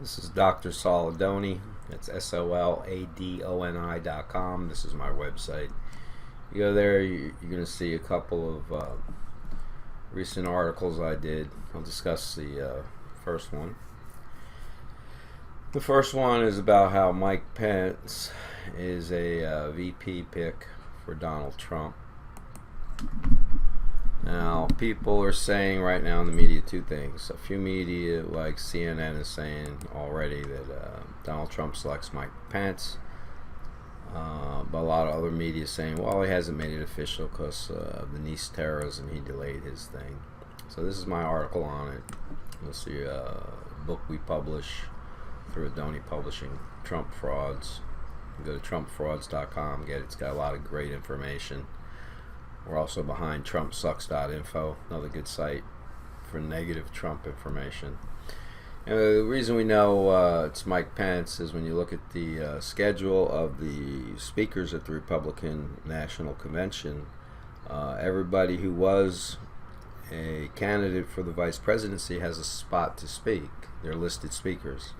This is Dr. Soladoni. It's SOLADONI.com. This is my website. You go there, you're going to see a couple of recent articles I did. I'll discuss the first one. The first one is about how Mike Pence is a VP pick for Donald Trump. Now, people are saying right now in the media two things. A few media, like CNN, is saying already that Donald Trump selects Mike Pence. But a lot of other media saying, well, he hasn't made it official because of the Nice terrorism, he delayed his thing. So this is my article on it. You'll see a book we publish through Adoni Publishing, Trump Frauds. You go to trumpfrauds.com, get it. It's got a lot of great information. We're also behind trumpsucks.info, another good site for negative Trump information. And the reason we know it's Mike Pence is when you look at the schedule of the speakers at the Republican National Convention, everybody who was a candidate for the vice presidency has a spot to speak. They're listed speakers.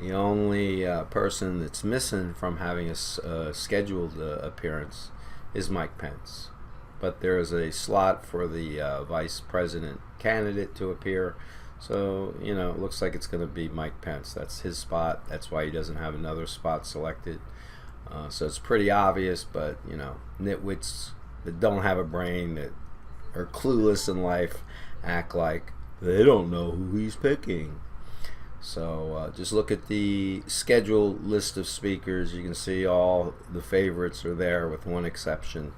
The only person that's missing from having a scheduled appearance is Mike Pence. But there is a slot for the vice president candidate to appear. So, it looks like it's going to be Mike Pence. That's his spot. That's why he doesn't have another spot selected. So it's pretty obvious, but, nitwits that don't have a brain, that are clueless in life, act like they don't know who he's picking. So just look at the scheduled list of speakers. You can see all the favorites are there with one exception.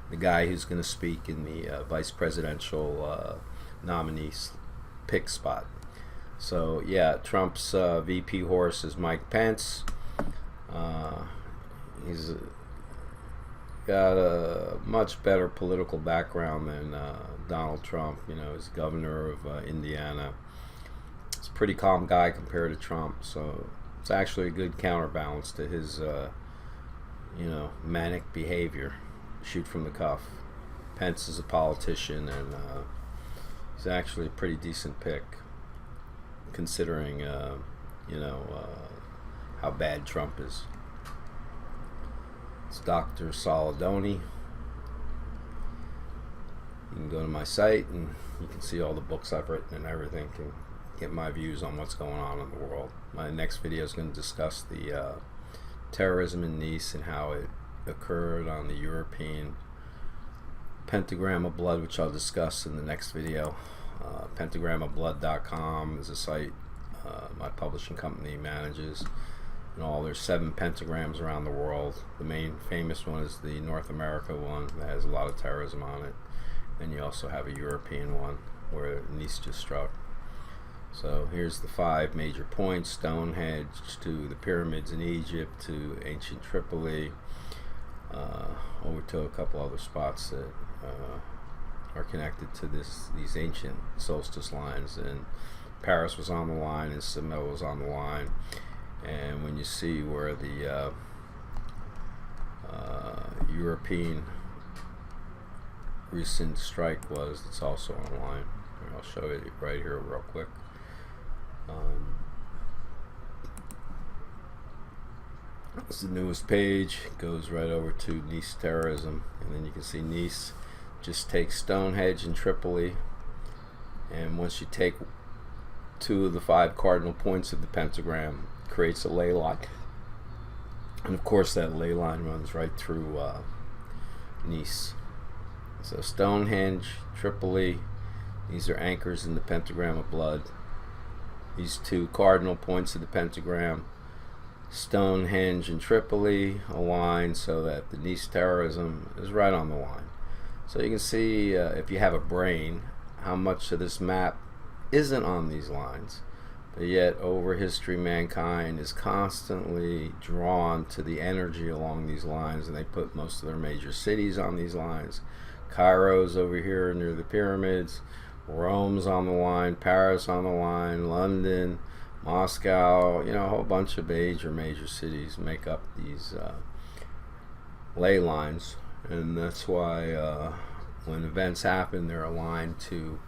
The guy who's going to speak in the vice presidential nominee pick spot. So yeah, Trump's VP horse is Mike Pence. He's got a much better political background than Donald Trump. He's governor of Indiana. He's a pretty calm guy compared to Trump, so it's actually a good counterbalance to his manic behavior. Shoot from the cuff. Pence is a politician, and he's actually a pretty decent pick, considering how bad Trump is. It's Dr. Soladoni. You can go to my site, and you can see all the books I've written and everything. Can get my views on what's going on in the world. My next video is going to discuss the terrorism in Nice and how it occurred on the European pentagram of blood, which I'll discuss in the next video. Pentagramofblood.com is a site my publishing company manages, and there's 7 pentagrams around the world. The main famous one is the North America one that has a lot of terrorism on it, and you also have a European one where Nice just struck. So here's the 5 major points: Stonehenge to the pyramids in Egypt to ancient Tripoli, over to a couple other spots that are connected to these ancient solstice lines. And Paris was on the line, and Samoa was on the line. And when you see where the European recent strike was, it's also on the line. I'll show you right here real quick. It's the newest page. It goes right over to Nice terrorism, and then you can see Nice just takes Stonehenge and Tripoli, and once you take 2 of the 5 cardinal points of the pentagram, it creates a ley line, and of course that ley line runs right through Nice. So Stonehenge, Tripoli, these are anchors in the pentagram of blood. These 2 cardinal points of the pentagram, Stonehenge and Tripoli, align so that the Nice terrorism is right on the line. So you can see, if you have a brain, how much of this map isn't on these lines. But yet over history, mankind is constantly drawn to the energy along these lines, and they put most of their major cities on these lines. Cairo's over here near the pyramids, Rome's on the line, Paris on the line, London, Moscow, a whole bunch of major cities make up these ley lines. And that's why when events happen, they're aligned to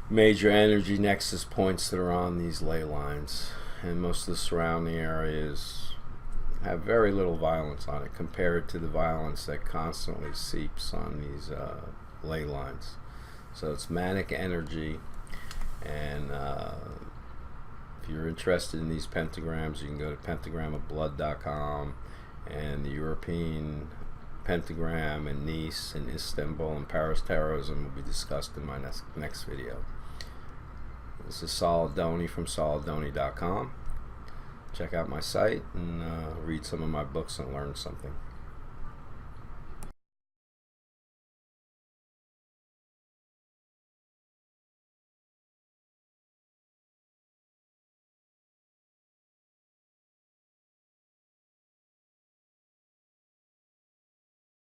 major energy nexus points that are on these ley lines, and most of the surrounding areas have very little violence on it compared to the violence that constantly seeps on these ley lines. So it's manic energy, and if you're interested in these pentagrams, you can go to pentagramofblood.com, and the European pentagram in Nice and Istanbul and Paris terrorism will be discussed in my next video. This is Solidoni from solidoni.com. Check out my site and read some of my books and learn something.